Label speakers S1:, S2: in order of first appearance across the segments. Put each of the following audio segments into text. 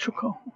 S1: चुका हूँ।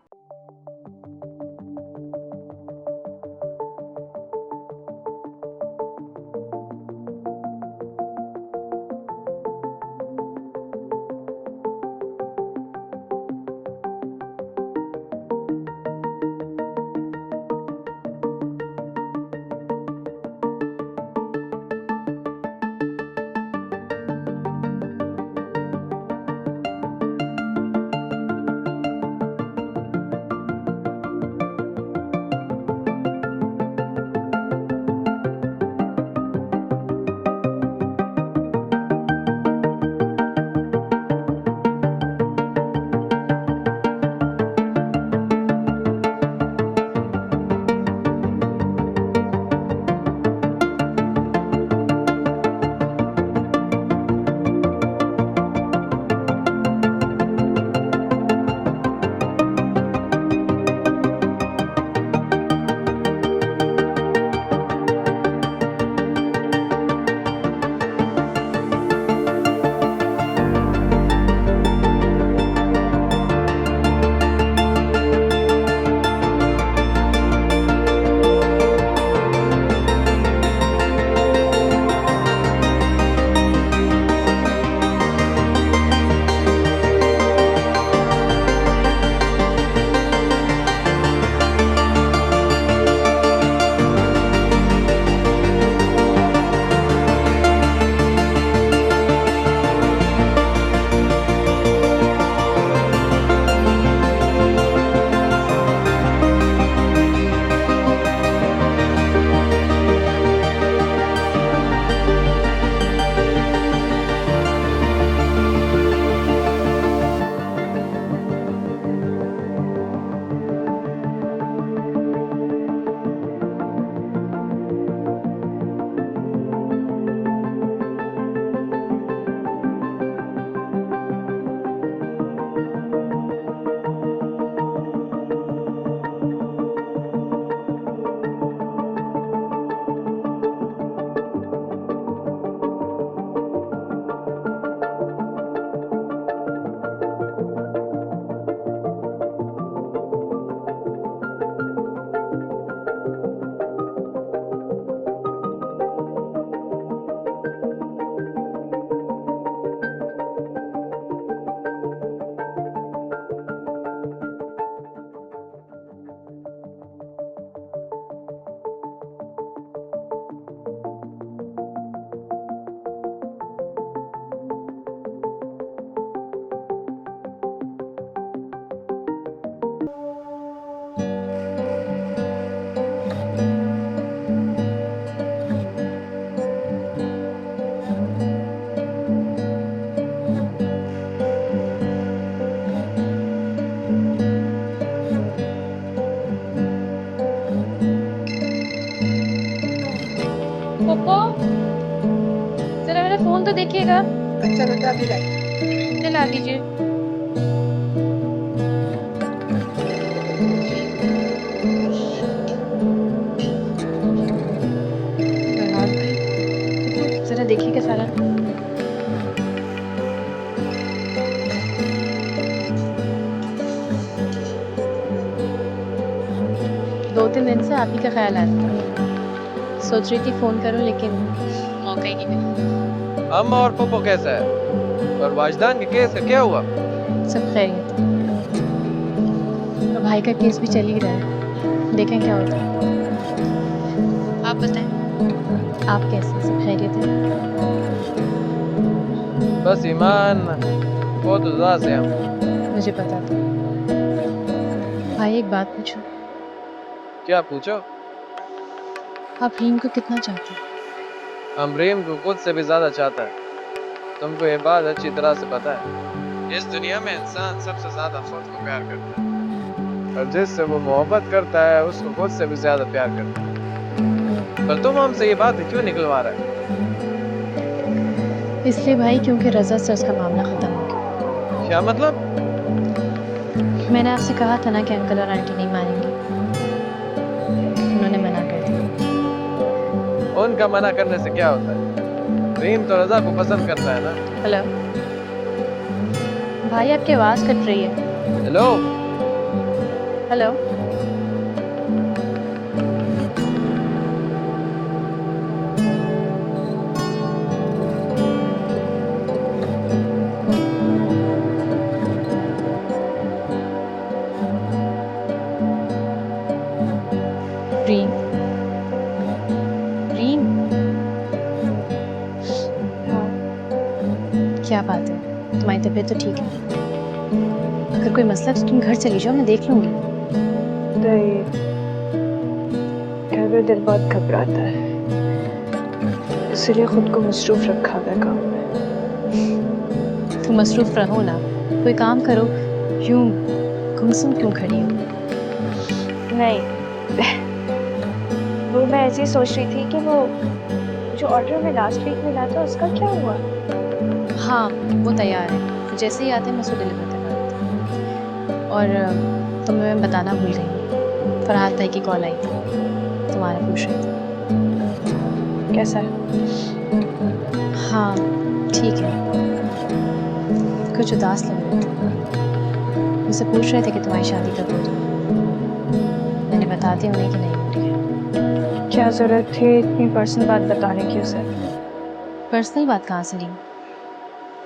S2: पोपो, जरा मेरा फोन तो देखिएगा।
S3: अच्छा बेटा, अभी लाइए।
S2: दिला दीजिए। बरहाल भाई, पोपो जरा देखिएगा सारा। दो तीन दिन से आप ही का ख्याल आ रहा था। सोच रही थी फोन करूं, लेकिन मौका ही नहीं मिला।
S4: अम्मा और पप्पू कैसा है? और वाजदान के केस का क्या हुआ?
S2: सब खैरियत। और भाई का केस भी चल ही रहा है, देखें क्या होता है। आप बताएं, आप कैसे हैं? सब खैरियत है?
S4: बस ईमान, बहुत उदास है हम।
S2: मुझे पता था। भाई एक बात पूछूं?
S4: क्या पूछो?
S2: आप रीम को कितना चाहते हैं?
S4: हम रीम को खुद से भी ज्यादा चाहता है। तुमको ये बात अच्छी तरह से पता है। इस दुनिया में इंसान सबसे ज्यादा खुद को प्यार करता है, और जिससे वो मोहब्बत करता है उसको खुद से भी ज्यादा प्यार करता है। पर तुम हमसे ये बातें क्यों निकलवा रहे हो?
S2: इसलिए भाई, क्योंकि रजा से उसका मामला खत्म हो गया।
S4: क्या मतलब?
S2: मैंने आपसे कहा था ना कि अंकल और आंटी नहीं मानेंगे। उन्होंने मना कर दिया।
S4: उनका मना करने से क्या होता है? रीम तो रजा को पसंद करता है ना।
S2: हेलो भाई, आपकी आवाज कट रही है।
S4: Hello,
S2: hello. रीम, रीम,
S3: हाँ।
S2: क्या बात है? तुम्हारी तबीयत तो ठीक है? अगर कोई मसला तो तुम घर चली जाओ, मैं देख लूंगी।
S3: नहीं, घर में दिल बहुत घबराता है, इसलिए खुद को मसरूफ रखा हुआ है काम में।
S2: तुम मसरूफ रहो ना, कोई काम करो। यूं गुमसुम क्यों खड़ी हो?
S3: नहीं, वो मैं ऐसे ही सोच रही थी कि वो जो ऑर्डर हमें लास्ट वीक मिला था उसका क्या हुआ।
S2: हाँ, वो तैयार है, जैसे ही आते हैं मैं उसको डिलीवर करवा देती हूँ। और तुम्हें मैं बताना भूल गई हूँ, फरहाद भाई की कॉल आई थी, तुम्हारा पूछ रहे थे।
S3: कैसा है?
S2: हाँ, ठीक है। कुछ उदास लग रहे थे, मुझसे पूछ रहे थे कि तुम्हारी शादी कब हो रही है। मैंने बता दिया उन्हें कि नहीं हो रही है।
S3: क्या जरूरत थी इतनी पर्सनल बात बताने की उसे?
S2: पर्सनल बात कहाँ से ली?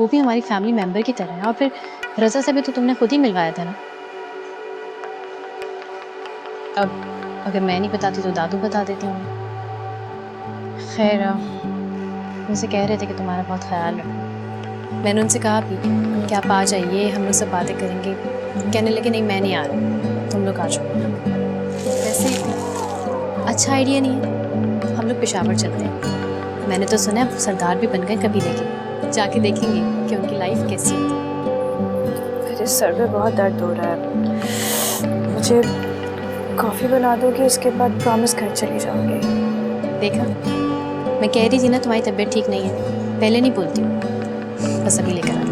S2: वो भी हमारी फैमिली मेंबर की तरह है, और फिर रजा से भी तो तुमने खुद ही मिलवाया था ना। अब अगर मैं नहीं बताती तो दादू बता देते होंगे। खैर, मुझसे कह रहे थे कि तुम्हारा बहुत ख्याल रखना। मैंने उनसे कहा भी कि आप आ जाइए, हम लोग सब बातें करेंगे। कहने लगे नहीं, मैं नहीं आ रहा, तुम लोग आ जाओ। वैसे अच्छा आइडिया नहीं है, हम लोग पेशावर चलते हैं। मैंने तो सुना है वो सरदार भी बन गए कबीले के। जाके देखेंगे कि उनकी लाइफ कैसी होती है।
S3: मेरे सर में बहुत दर्द हो रहा है, मुझे कॉफी बना दोगे? उसके बाद प्रॉमिस घर चली जाऊंगी।
S2: देखा, मैं कह रही थी ना तुम्हारी तबीयत ठीक नहीं है। पहले नहीं बोलती हूँ, बस अभी लेकर आती हूँ।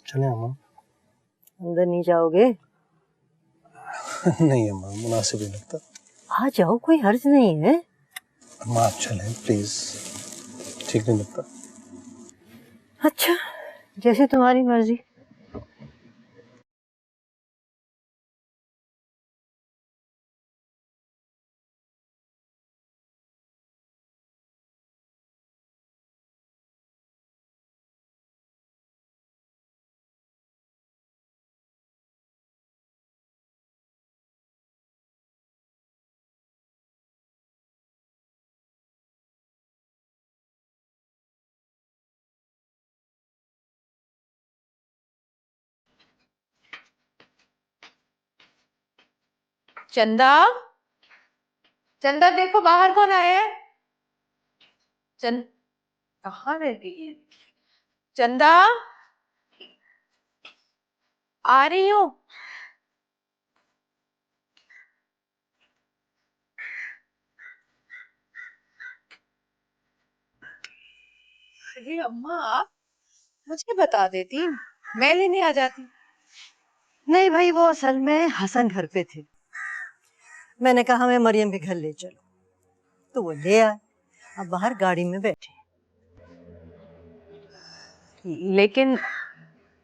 S1: चले अम्मा।
S5: अंदर नहीं जाओगे?
S1: नहीं अम्मा, मुनासिब नहीं लगता।
S5: आ जाओ, कोई हर्ज नहीं है।
S1: अम्मा आप चलें प्लीज, ठीक नहीं लगता।
S5: अच्छा, जैसे तुम्हारी मर्जी।
S6: चंदा, चंदा देखो बाहर कौन आया है। कहाँ रह गई है चंदा? आ रही हूँ। अरे अम्मा, आप मुझे बता देती, मैं लेने आ जाती।
S5: नहीं भाई, वो असल में हसन घर पे थे। मैंने कहा हमें मरियम के घर ले चलो, तो वो ले आए। अब बाहर गाड़ी में बैठे।
S6: लेकिन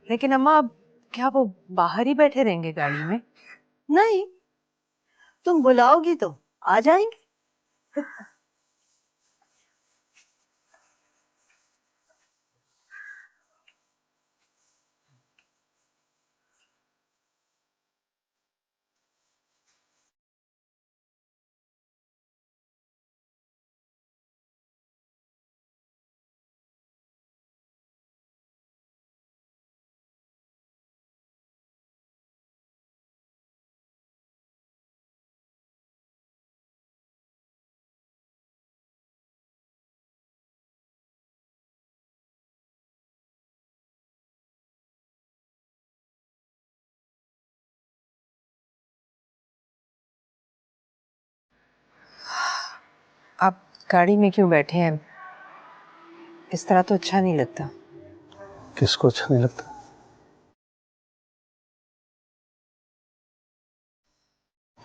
S6: लेकिन अम्मा, अब क्या वो बाहर ही बैठे रहेंगे गाड़ी में?
S5: नहीं, तुम बुलाओगी तो आ जाएंगे।
S6: आप गाड़ी में क्यों बैठे हैं? इस तरह तो अच्छा नहीं लगता।
S1: किसको अच्छा नहीं लगता?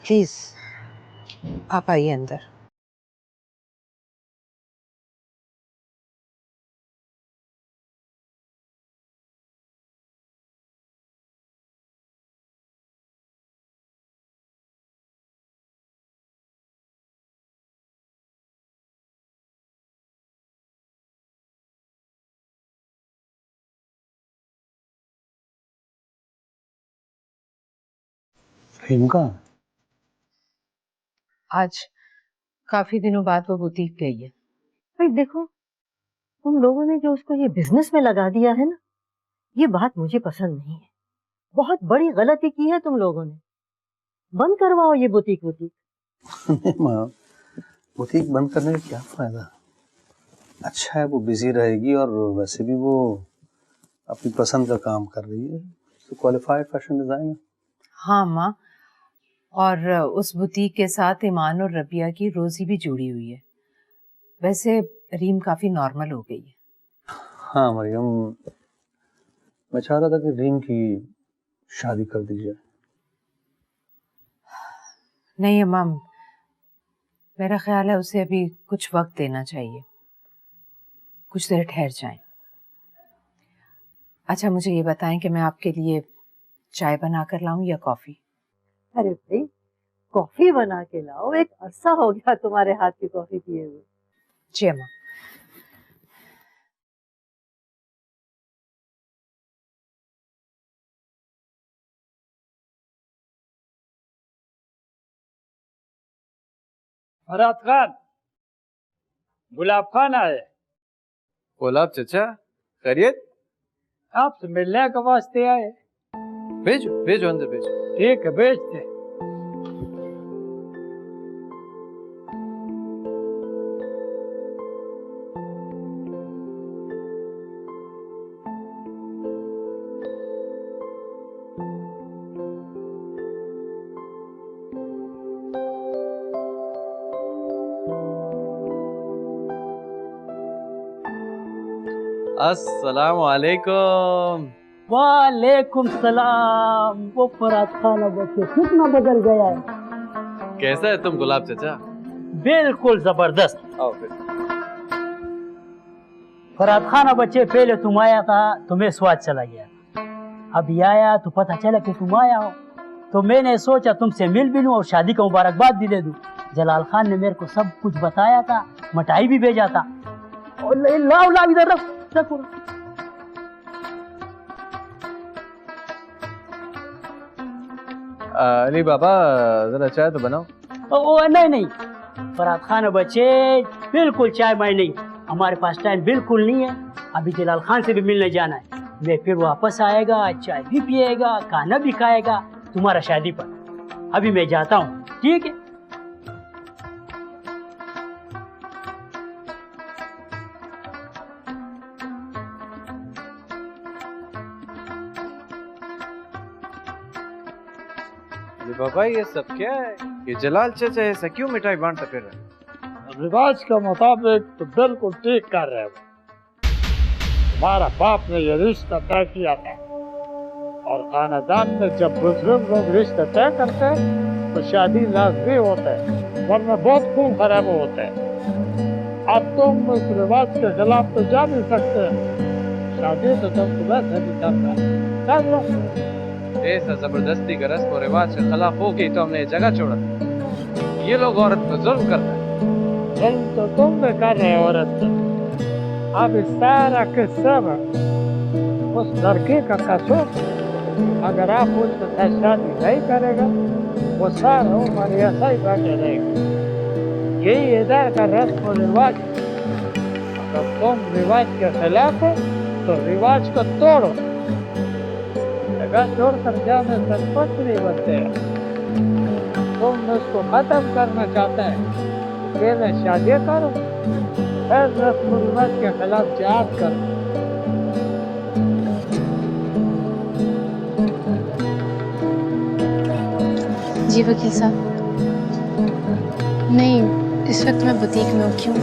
S6: प्लीज आप आइए अंदर।
S1: रीम कहाँ है?
S6: आज काफी दिनों बाद वो बुटीक गई है।
S5: भाई देखो, तुम लोगों ने जो उसको ये बिजनेस में लगा दिया है ना, ये बात मुझे पसंद नहीं है। बहुत बड़ी गलती की है तुम लोगों ने। बंद करवाओ ये बुटीक वुटीक।
S1: नहीं माँ, बुटीक बंद करने का क्या फायदा? अच्छा है, वो बिजी रहेगी और वैसे भी वो अपनी पसंद का काम कर रही है। तो क्वालिफाइड फैशन डिजाइनर।
S6: हाँ माँ, और उस बुटीक के साथ ईमान और रबिया की रोजी भी जुड़ी हुई है। वैसे रीम काफी नॉर्मल हो गई है।
S1: हाँ मरियम, मैं चाह रहा था कि रीम की शादी कर दी जाए।
S6: नहीं अम्मा, मेरा ख्याल है उसे अभी कुछ वक्त देना चाहिए, कुछ देर ठहर जाएं। अच्छा मुझे ये बताएं कि मैं आपके लिए चाय बना कर लाऊं या कॉफी?
S5: अरे भाई, कॉफी बना के लाओ, एक अरसा हो गया तुम्हारे हाथ की कॉफी पिए हुए।
S6: जी अम्मा।
S7: फराद खान, गुलाब खान आए।
S4: गुलाब चचा, खैरियत?
S7: आपसे मिलने के वास्ते आए।
S4: भेजो भेजो अंदर भेजो।
S7: ठीक है, भेजते।
S4: अस्सलाम वालेकुम।
S7: वालेकुम सलाम। वो फराद खान बच्चे कितना बदल गया है।
S4: कैसा है तुम गुलाब चचा?
S7: बिल्कुल जबरदस्त।
S4: आओ फिर।
S7: फराद खान बच्चे पहले तुम आया था, तुम्हें स्वाद चला गया। अभी आया तो पता चला कि तुम आया हो, तो मैंने सोचा तुमसे मिल भी लूं और शादी का मुबारकबाद भी दे दूं। जलाल खान ने मेरे को सब कुछ बताया था, मिठाई भी भेजा था। और लाओ लाओ इधर रख।
S4: अली बाबा जरा चाय तो बनाओ।
S7: ओ नहीं नहीं फराद खान बच्चे, बिल्कुल चाय माय नहीं, हमारे पास टाइम बिल्कुल नहीं है। अभी जलाल खान से भी मिलने जाना है। वे फिर वापस आएगा, चाय भी पिएगा, खाना भी खाएगा तुम्हारा शादी पर। अभी मैं जाता हूँ, ठीक है?
S4: बाबा ये सब क्या है? ये जलाल चचा ऐसा क्यों मिठाई बांटता फिर रहा है?
S7: रिवाज के मुताबिक तो बिल्कुल ठीक कर रहे हो। तुम्हारा बाप ने ये रिश्ता तय किया था, और खानदान में जब बुजुर्ग लोग रिश्ते तय करते हैं तो शादी लाजमी होता है, वरना बहुत खून खराब होता है। अब तुम इस रिवाज के खिलाफ तो जा नहीं सकते। शादी तो तुम वैसे भी करना कर लो।
S4: ऐसा जबरदस्ती का रस्म और रिवाज के खिलाफ हो गई तो हमने ये जगह छोड़ा। ये लोग औरत पर जुल्म करते हैं।
S7: जुल्म तो तुम भी कर रहे हो औरत पे। अब इस सारा किस्सा में उस लड़की का कसूर, अगर आप उसके साथ शादी नहीं करेगा वो सारा उम्र ऐसा ही बैठे रहेगा। यही इधर का रस्म और रिवाज। अगर तुम रिवाज के खिलाफ हो तो रिवाज को तोड़ो। जगह छोड़कर जाने से कुछ नहीं बनते हैं। तुम उसको खत्म करना चाहते हैं, पहले शादी करो, फिर रस्म रिवाज के खिलाफ जिहाद करो।
S2: जी वकील साहब, नहीं इस वक्त मैं बुटीक में हूँ। क्यों,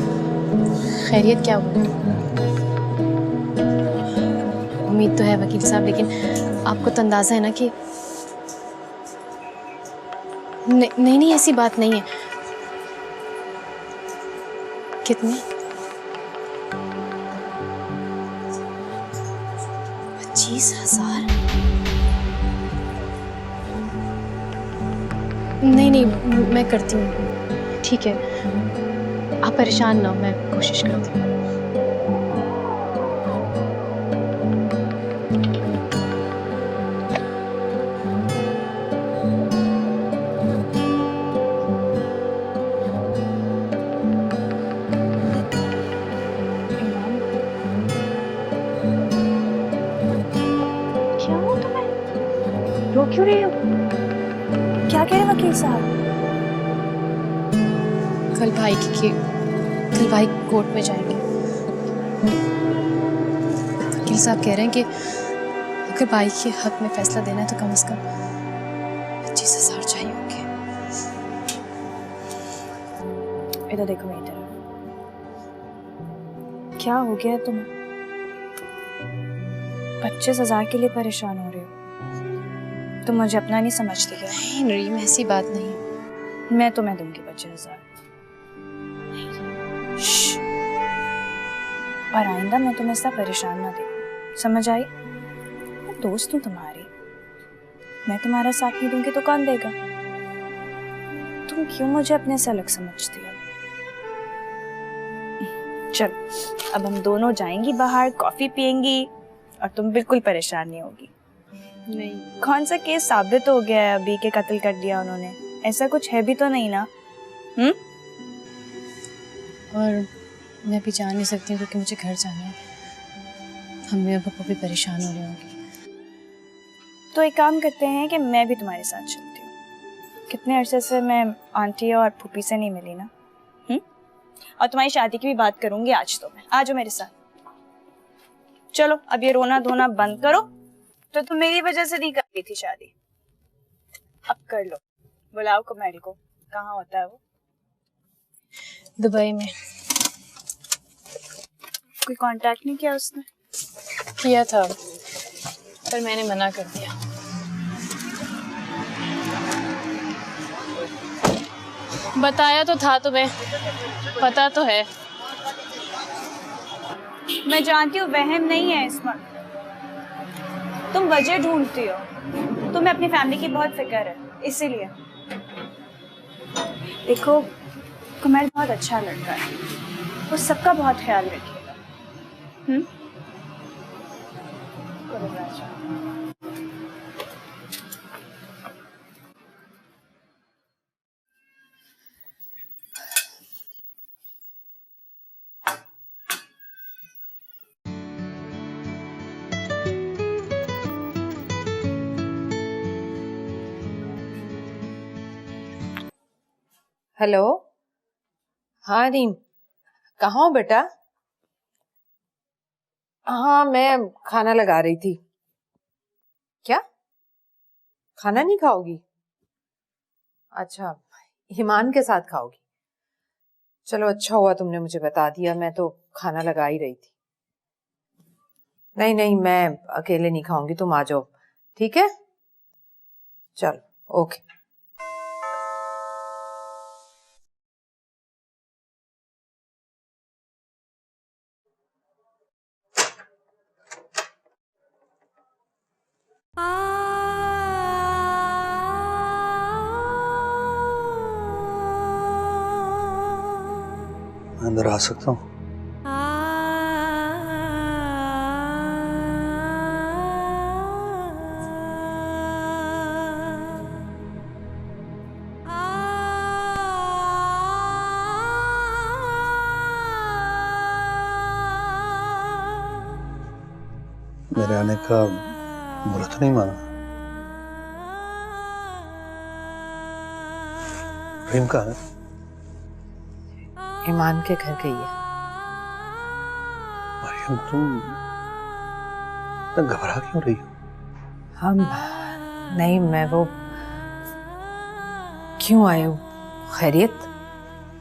S2: खैरियत क्या हुआ? उम्मीद तो है वकील साहब, लेकिन आपको तो अंदाजा है ना कि नहीं नहीं, ऐसी बात नहीं है। कितने? 25,000? नहीं, मैं करती हूँ, ठीक है, आप परेशान ना हो, मैं कोशिश करती हूँ।
S3: क्या हुआ तुम्हें? रो क्यों रही हो? क्या कह रहे वकील साहब?
S2: कल भाई कोर्ट में जाएंगे। वकील साहब कह रहे हैं कि अगर भाई के हक में फैसला देना है तो कम से कम 25,000 चाहिए होंगे।
S3: इधर देखो मेरी तरफ। क्या हो गया तुम्हें? 25,000 के लिए परेशान हो रहे हो? तुम मुझे अपना नहीं समझती क्या?
S2: नहीं रीम, ऐसी बात नहीं है।
S3: मैं तुम्हें दूंगी 25,000। और आइंदा मैं तुम्हें ऐसा परेशान ना देखूं, समझ आई? मैं दोस्त हूँ तुम्हारी, मैं तुम्हारा साथ नहीं दूंगी तो कौन देगा? तुम क्यों मुझे अपने से अलग समझती हो? चल, अब हम दोनों जाएंगी बाहर, कॉफी पियेंगी और तुम बिल्कुल परेशान नहीं होगी।
S2: नहीं,
S3: कौन सा केस साबित हो गया है अभी के कत्ल कर दिया उन्होंने? ऐसा कुछ है भी तो नहीं ना?
S2: और मैं भी जा नहीं सकती क्योंकि मुझे घर जाना है। मम्मी और पापा भी परेशान हो रहे होंगे।
S3: तो एक काम करते हैं कि मैं भी तुम्हारे साथ चलती हूँ। कितने अरसे से मैं आंटी और फूफी से नहीं मिली ना। और तुम्हारी शादी की भी बात करूंगी आज तो मैं। आ जाओ मेरे साथ। चलो, अब ये रोना धोना बंद करो। तो तुम मेरी वजह से नहीं कर रही थी शादी, अब कर लो। बुलाओ कुमारी को। कहाँ होता है वो?
S2: दुबई में।
S3: कोई कांटेक्ट नहीं किया उसने?
S2: किया था पर मैंने मना कर दिया। बताया तो था तुम्हें, पता तो है।
S3: मैं जानती हूँ वहम नहीं है इसमें। तुम वजह ढूंढती हो। तुम्हें अपनी फैमिली की बहुत फिक्र है, इसीलिए। देखो, कुमार बहुत अच्छा लड़का है, वो सबका बहुत ख्याल रखेगा।
S6: हेलो, हाँ रीम, कहाँ हो बेटा? हाँ, मैं खाना लगा रही थी। क्या खाना नहीं खाओगी? अच्छा, ईमान के साथ खाओगी? चलो अच्छा हुआ तुमने मुझे बता दिया, मैं तो खाना लगा ही रही थी। नहीं नहीं, मैं अकेले नहीं खाऊंगी, तुम आ जाओ, ठीक है? चलो, ओके।
S1: अंदर आ सकता हूँ? मेरे आने का बुरा तो नहीं माना? प्रेम कहाँ है?
S6: ईमान के घर गई है।
S1: मरियम, तुम इतना घबरा क्यों रही हो?
S6: हम नहीं, मैं वो क्यों आए हो? खैरियत?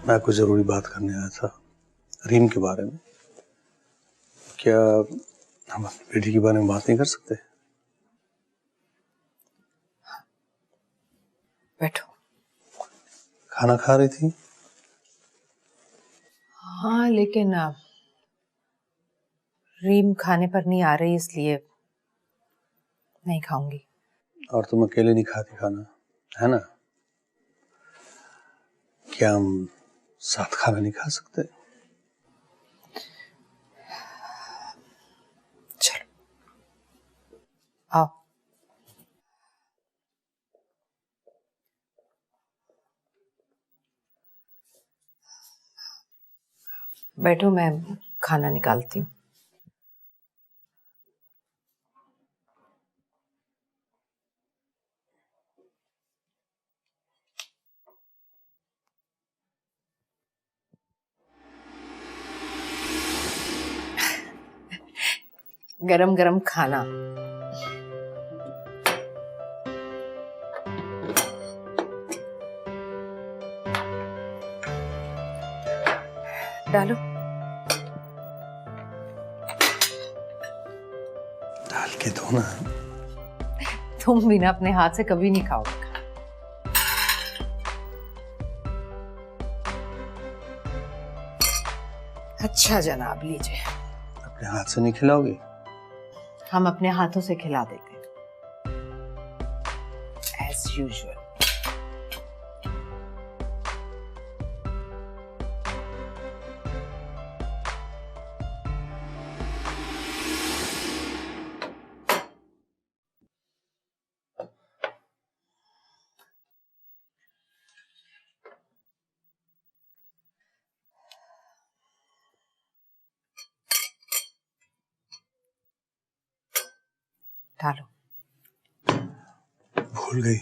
S1: मैं कोई जरूरी बात करने आया था रीम के बारे में। क्या हम अपनी बेटी के बारे में बात नहीं कर सकते?
S6: बैठो।
S1: खाना खा रही थी?
S6: हाँ, लेकिन रीम खाने पर नहीं आ रही, इसलिए नहीं खाऊंगी।
S1: और तुम अकेले नहीं खाती खाना, है ना? क्या हम साथ खाना नहीं खा सकते?
S6: चलो आओ। बैठो, मैं खाना निकालती हूँ। गरम गरम खाना। डालो।
S1: डाल के दो ना।
S6: तुम बिना अपने हाथ से कभी नहीं खाओगे। अच्छा जनाब, लीजिए।
S1: अपने हाथ से नहीं खिलाओगे?
S6: हम अपने हाथों से खिला देते हैं, एज यूजुअल। डालो।
S1: भूल गई।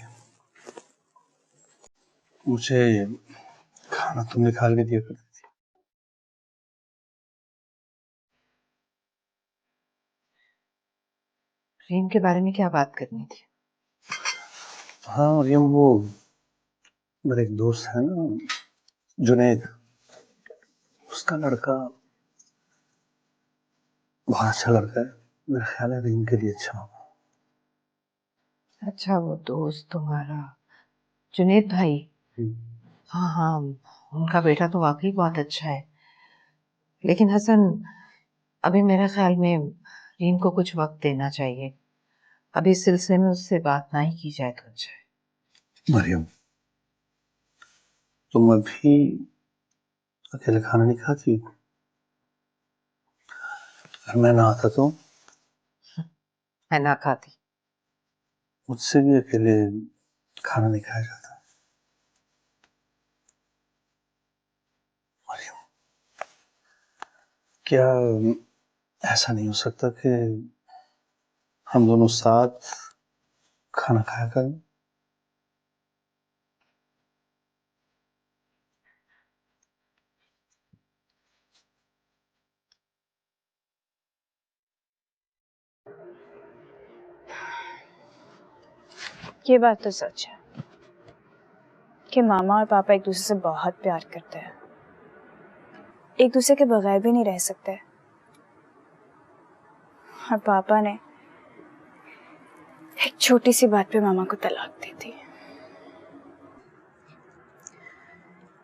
S1: मुझे खाना तुम निकाल के दिया करती थी।
S6: रीम के बारे में क्या बात करनी थी?
S1: हाँ, और ये वो मेरा एक दोस्त है ना, जुनैद, उसका लड़का बहुत अच्छा लड़का है। मेरा ख्याल है रीम के लिए अच्छा होगा।
S6: अच्छा, वो दोस्त तुम्हारा जुनैद भाई? हाँ हाँ, उनका बेटा तो वाकई बहुत अच्छा है। लेकिन हसन, अभी मेरे ख्याल में रीम को कुछ वक्त देना चाहिए। अभी इस सिलसिले में उससे बात ना ही की जाए तो अच्छा है।
S1: मरियम, तुम अभी अकेले खाना नहीं खाती? अगर मैं ना आता तो?
S6: मैं ना खाती।
S1: मुझसे भी अकेले खाना नहीं खाया जाता। मरियम, क्या ऐसा नहीं हो सकता कि हम दोनों साथ खाना खाया करें?
S3: ये बात तो सच है कि मामा और पापा एक दूसरे से बहुत प्यार करते हैं, एक दूसरे के बगैर भी नहीं रह सकते। और पापा ने एक छोटी सी बात पे मामा को तलाक दी थी।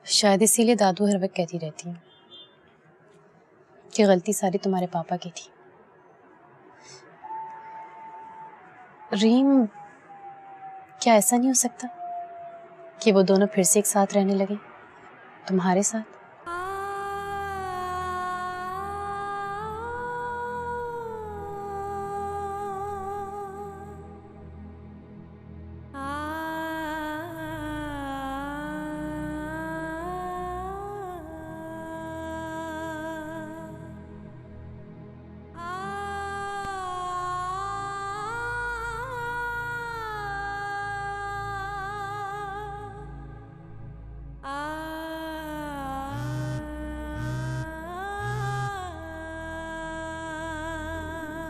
S2: शायद इसीलिए दादू हर वक्त कहती रहती हैं कि गलती सारी तुम्हारे पापा की थी। रीम, क्या ऐसा नहीं हो सकता कि वो दोनों फिर से एक साथ रहने लगे तुम्हारे साथ?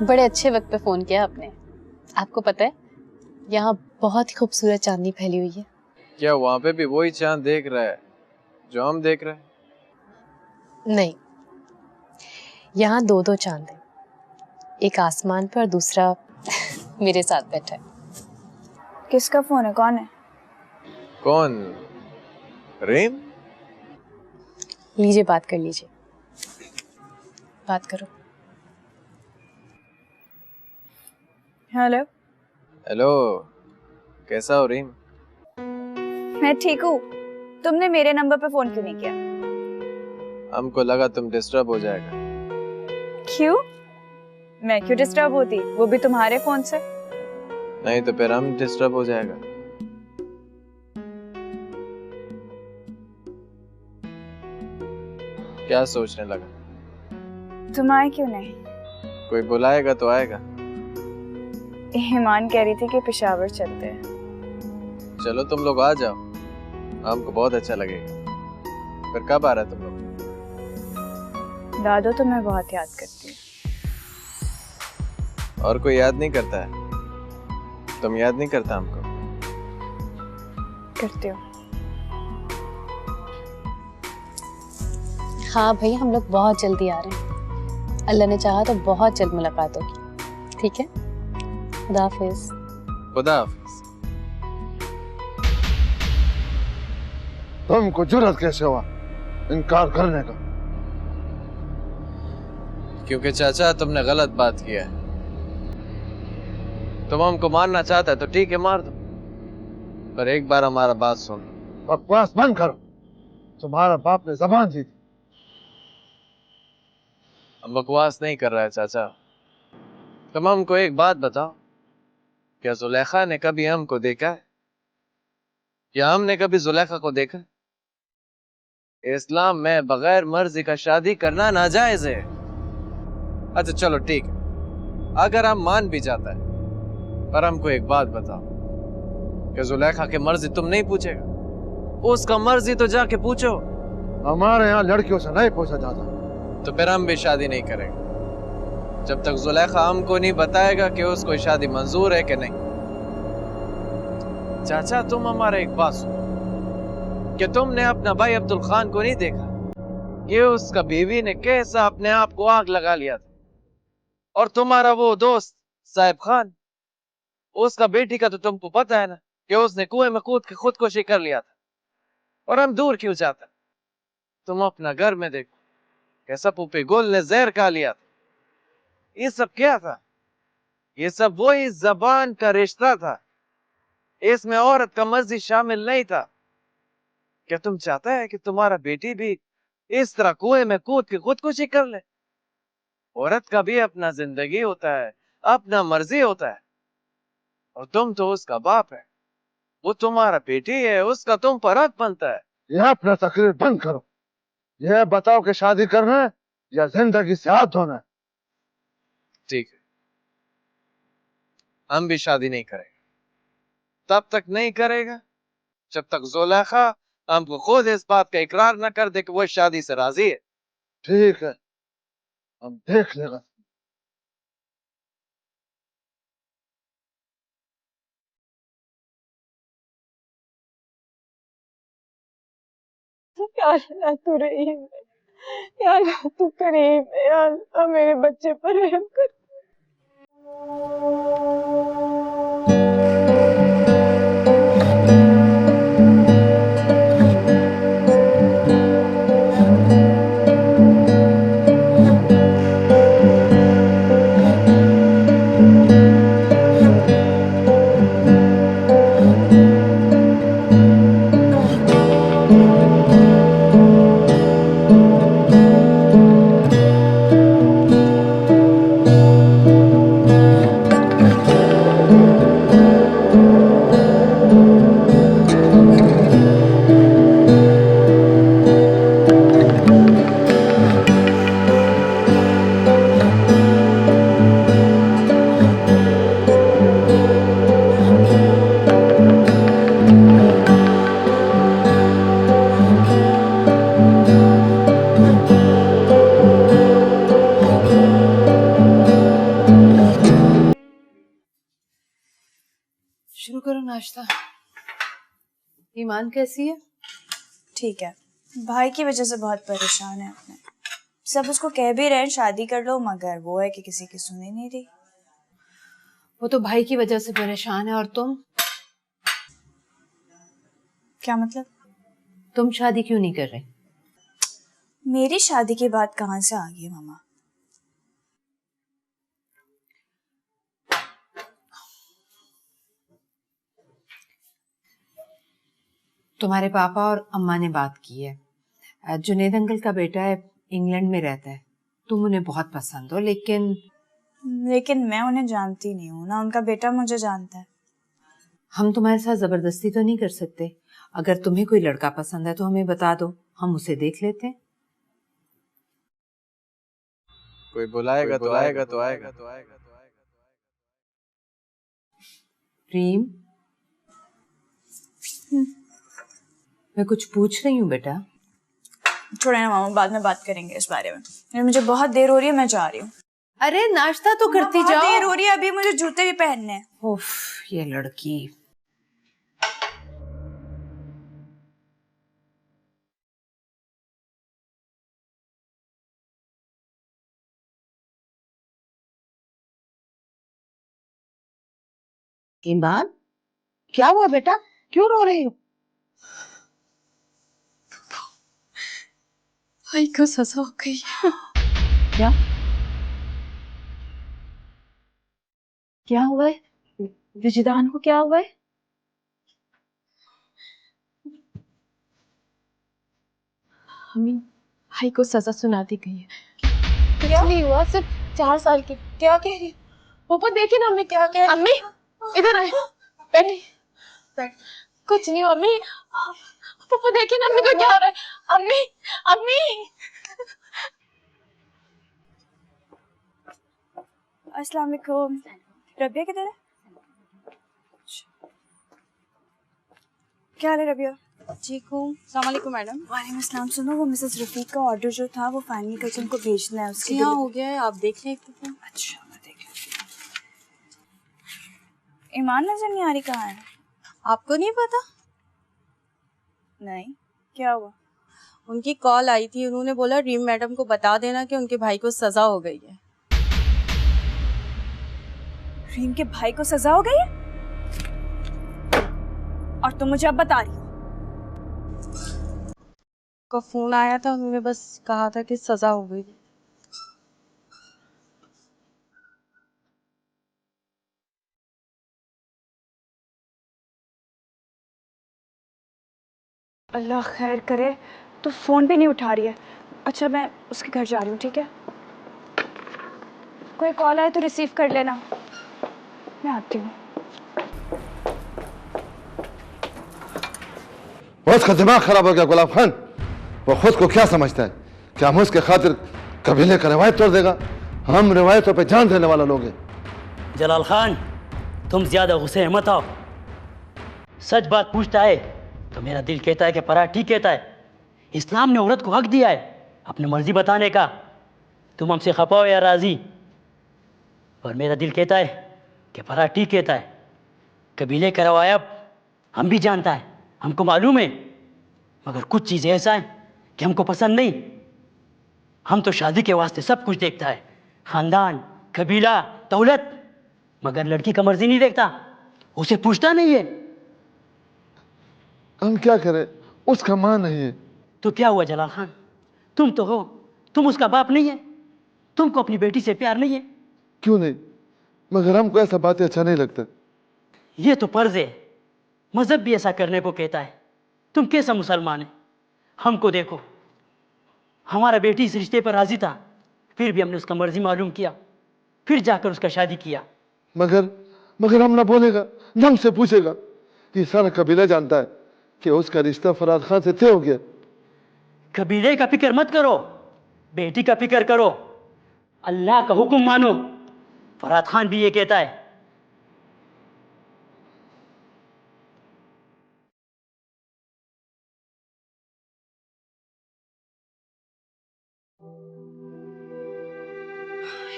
S2: बड़े अच्छे वक्त पे फोन किया आपने। आपको पता है यहाँ बहुत ही खूबसूरत चांदनी फैली हुई है।
S4: क्या वहाँ पे भी वही चांद देख रहा है जो हम देख रहे हैं?
S2: नहीं, यहाँ दो दो चांद हैं, एक आसमान पर और दूसरा मेरे साथ बैठा है।
S3: किसका फोन है, कौन है?
S4: कौन? रेम?
S2: लीजिए, बात कर लीजिए, बात करो।
S3: हेलो।
S4: हेलो, कैसा हो रेम?
S3: मैं ठीक हूँ। तुमने मेरे नंबर पे फोन क्यों नहीं किया?
S4: हमको लगा तुम डिस्टर्ब हो जाएगा।
S3: क्यों? मैं क्यों डिस्टर्ब होती, वो भी तुम्हारे फोन से।
S4: नहीं तो फिर हम डिस्टर्ब हो जाएगा। क्या सोचने लगा?
S3: तुम आए क्यों नहीं?
S4: कोई बुलाएगा तो आएगा।
S3: ईमान कह रही थी कि पेशावर चलते हैं।
S4: चलो तुम लोग आ जाओ, हमको बहुत अच्छा लगेगा। फिर कब आ रहा है तुम लोग?
S3: दादो तुम्हें बहुत याद करती है।
S4: और कोई याद नहीं करता है? तुम याद नहीं करता हमको?
S3: करती हो।
S2: हाँ भाई, हम लोग बहुत जल्दी आ रहे हैं। अल्लाह ने चाहा तो बहुत जल्द मुलाकात होगी। ठीक है, खुदा हाफिज।
S4: खुदा हाफिज।
S8: तुमको जुर्रत कैसे हुआ इनकार करने का?
S4: क्योंकि चाचा तुमने गलत बात किया है। तुम हमको मारना चाहता है तो ठीक है, मार दो, पर एक बार हमारा बात सुन लो।
S8: बकवास बंद करो। तुम्हारा बाप ने जबान दी थी।
S4: हम बकवास नहीं कर रहा है चाचा। तुम हमको एक बात बताओ, क्या जुलेखा ने कभी हमको देखा है या हमने कभी जुलेखा को देखा? इस्लाम में बगैर मर्जी का शादी करना नाजायज है। अच्छा चलो ठीक है, अगर हम मान भी जाता है, पर हमको एक बात बताओ, कि जुलेखा की मर्जी तुम नहीं पूछेगा? उसका मर्जी तो जाके पूछो।
S8: हमारे यहाँ लड़कियों से नहीं पूछा जाता।
S4: तो फिर हम भी शादी नहीं करेंगे जब तक जुलेखा हमको नहीं बताएगा कि उसको शादी मंजूर है कि नहीं। चाचा तुम हमारा एक बात सुनो, कि तुमने अपना भाई अब्दुल खान को नहीं देखा कि उसका बीवी ने कैसा अपने आप को आग लगा लिया था? और तुम्हारा वो दोस्त साहिब खान, उसका बेटी का तो तुमको पता है ना कि उसने कुएं में कूद के खुदकुशी कर लिया था। और हम दूर क्यों जाते? तुम अपना घर में देखो, कैसा पुपी गुल ने जहर खा लिया था। ये सब क्या था? ये सब वही जबान का रिश्ता था, इसमें औरत का मर्जी शामिल नहीं था। क्या तुम चाहता है कि तुम्हारा बेटी भी इस तरह कुएं में कूद के खुदकुशी कर ले? औरत का भी अपना जिंदगी होता है, अपना मर्जी होता है, और तुम तो उसका बाप है, वो तुम्हारा बेटी है, उसका तुम पर हक बनता है।
S8: यह अपना तकरीर बंद करो। यह बताओ कि शादी करना है या जिंदगी से हाथ धोना है?
S4: ठीक है, हम भी शादी नहीं करेंगे। तब तक नहीं करेगा जब तक जुलेखा हमको खुद इस बात का इकरार न कर दे कि वो शादी से राजी है।
S8: ठीक है, हम देख लेगा।
S3: या अल्लाह तू रहीम है, या अल्लाह तू करीम है, या अल्लाह मेरे बच्चे पर रहम कर।
S6: शुरू करो नाश्ता। ईमान कैसी है?
S3: ठीक है, भाई की वजह से बहुत परेशान है अपने। सब उसको कह भी रहे हैं शादी कर लो, मगर वो है कि किसी की सुनी नहीं रही।
S6: वो तो भाई की वजह से परेशान है, और
S3: क्या मतलब?
S6: तुम शादी क्यों नहीं कर रहे?
S3: मेरी शादी की बात कहाँ से आ गई मामा?
S6: तुम्हारे पापा और अम्मा ने बात की है। जुनेद अंकल का बेटा है, इंग्लैंड में रहता है। तुम उन्हें बहुत पसंद हो, लेकिन
S3: मैं उन्हें जानती नहीं हूँ ना, उनका बेटा मुझे जानता है।
S6: हम तुम्हारे साथ जबरदस्ती तो नहीं कर सकते। अगर तुम्हें कोई लड़का पसंद है तो हमें बता दो, हम उसे देख लेते हैं।
S4: कोई बुलाएगा तो आएगा तो आएगा।
S6: प्रेम, मैं कुछ पूछ रही हूँ बेटा।
S3: छोड़े ना मामा, बाद में बात करेंगे इस बारे में। मुझे बहुत देर हो रही है, मैं जा रही हूँ।
S6: अरे नाश्ता तो करती जाओ।
S3: देर हो रही है, अभी मुझे जूते भी पहनने हैं।
S6: उफ, ये लड़की।
S5: ईमान, क्या हुआ बेटा, क्यों रो रही हो?
S2: भाई को सजा हो गई।
S5: क्या क्या हुआ है? विजिदान को क्या हुआ है?
S2: हमें भाई को सजा सुना दी गई है। कुछ नहीं हुआ, सिर्फ 4 साल की। क्या कह रही है? पापा देखिए ना अम्मी क्या कह रही है। अम्मी इधर आए, बैठ। कुछ नहीं हुआ अम्मी। पापा देखिए ना अम्मी को क्या हो रहा है। अम्मी अम्मी।
S3: अस्सलाम वालेकुम। रबिया किधर है? क्या हाल है रबिया?
S9: ठीक हूँ। अस्सलाम वालेकुम मैडम।
S3: वालेकुम अस्सलाम। सुनो, वो मिसेस रफीक का ऑर्डर जो था वो फाइनल करके उनको भेजना है। उसके
S9: यहाँ हो गया है, आप देख लें एक दफा।
S3: अच्छा, मैं देख लेती हूँ। ईमान नजर नहीं आ रही, कहाँ है?
S9: आपको नहीं पता?
S3: नहीं, क्या हुआ?
S9: उनकी कॉल आई थी, उन्होंने बोला रीम मैडम को बता देना कि उनके भाई को सजा हो गई है।
S3: रीम के भाई को सजा हो गई है? और तुम मुझे अब बता रही हो?
S9: का फोन आया था, उन्होंने बस कहा था कि सजा हो गई।
S3: अल्लाह खैर करे। तो फोन भी नहीं उठा रही है। अच्छा, मैं उसके घर जा रही हूँ, ठीक है? कोई कॉल आए तो रिसीव कर लेना। मैं आती हूँ।
S8: उसका दिमाग खराब हो गया गुलाब खान। वो खुद को क्या समझता है कि हम उसके खातिर कबीले का रिवायत तोड़ देगा? हम रिवायतों पे जान देने वाला लोग हैं।
S10: जलाल खान, तुम ज्यादा गुस्से मत आओ। सच बात पूछता है तो मेरा दिल कहता है कि परा ठीक कहता है। इस्लाम ने औरत को हक दिया है अपनी मर्जी बताने का। तुम हमसे खपा हो या राजी, पर मेरा दिल कहता है कि परा ठीक कहता है। कबीले का रवायत हम भी जानता है, हमको मालूम है, मगर कुछ चीज़ें ऐसा है कि हमको पसंद नहीं। हम तो शादी के वास्ते सब कुछ देखता है, खानदान, कबीला, दौलत, मगर लड़की का मर्जी नहीं देखता, उसे पूछता नहीं है।
S8: हम क्या करें, उसका मां नहीं है।
S10: तो क्या हुआ जलाल खान, तुम तो हो, तुम उसका बाप नहीं है, तुमको अपनी बेटी से प्यार नहीं है।
S8: क्यों नहीं, मगर हमको ऐसा बातें अच्छा नहीं लगता।
S10: ये तो फर्ज है, मजहब भी ऐसा करने को कहता है। तुम कैसा मुसलमान है? हमको देखो, हमारा बेटी इस रिश्ते पर राजी था, फिर भी हमने उसका मर्जी मालूम किया, फिर जाकर उसका शादी किया।
S8: मगर हम ना बोलेगा, ना हमसे पूछेगा। ये सारा कबीला जानता है कि उसका रिश्ता फराद खान से तय हो गया।
S10: कबीले का फिक्र मत करो, बेटी का फिक्र करो, अल्लाह का हुक्म मानो। फराद खान भी ये कहता है।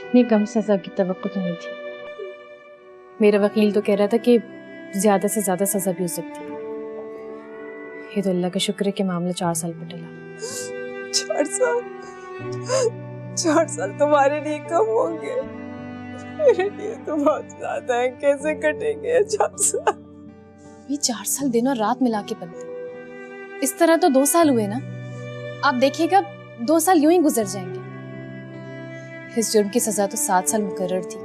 S2: इतनी कम सजा की तवक्को तो नहीं थी। मेरा वकील तो कह रहा था कि ज्यादा से ज्यादा सजा भी हो सकती है। ये तो अल्लाह का शुक्र है कि मामला 4 साल पर टला।
S3: 4 साल?
S9: 4 साल तुम्हारे लिए कम होंगे, मेरे लिए तो बहुत ज्यादा है। कैसे कटेंगे ये 4 साल?
S2: ये 4 साल दिन और रात मिला के बनते, इस तरह तो 2 साल हुए ना। आप देखिएगा 2 साल यूं ही गुजर जाएंगे। इस जुर्म की सजा तो 7 साल मुकर्रर थी,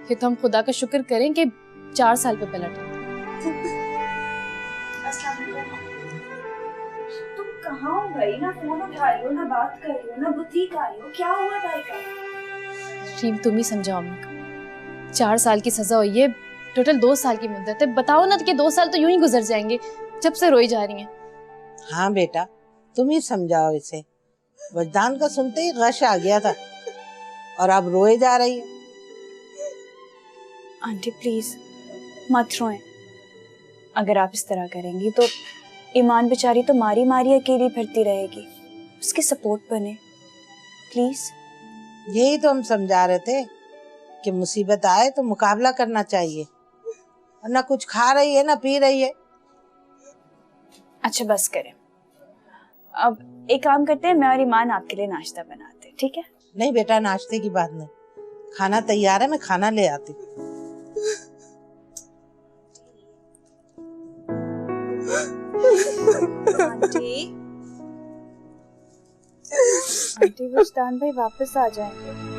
S2: फिर तो हम खुदा का शुक्र करें कि 4 साल पे पलट आए।
S3: तुम कहाँ हो भाई? ना फोन उठा रही हो, ना बात कर रही हो, ना बुटीक आ रही हो। क्या हुआ भाई का?
S2: रीम तुम ही समझाओ अम्मी को। 4 साल की सजा हुई है, टोटल 2 साल की मुद्दत है। बताओ ना कि 2 साल तो यूं ही गुजर जाएंगे, जब से रोई जा रही हैं।
S11: हाँ बेटा, तुम ही समझाओ इसे। वजदान का सुनते ही गश आ गया था और अब रोए जा रही है।
S3: आंटी प्लीज मत रोएं। अगर आप इस तरह करेंगी तो ईमान बेचारी तो मारी मारी अकेली फिरती रहेगी। उसकी सपोर्ट बने प्लीज।
S11: यही तो हम समझा रहे थे कि मुसीबत आए तो मुकाबला करना चाहिए, और ना कुछ खा रही है ना पी रही है।
S3: अच्छा बस करें, अब एक काम करते हैं, मैं और ईमान आपके लिए नाश्ता बनाते हैं, ठीक है?
S11: नहीं बेटा, नाश्ते की बात नहीं, खाना तैयार है, मैं खाना ले आती हूँ।
S3: आंटी वजदान भाई वापस आ जाएंगे।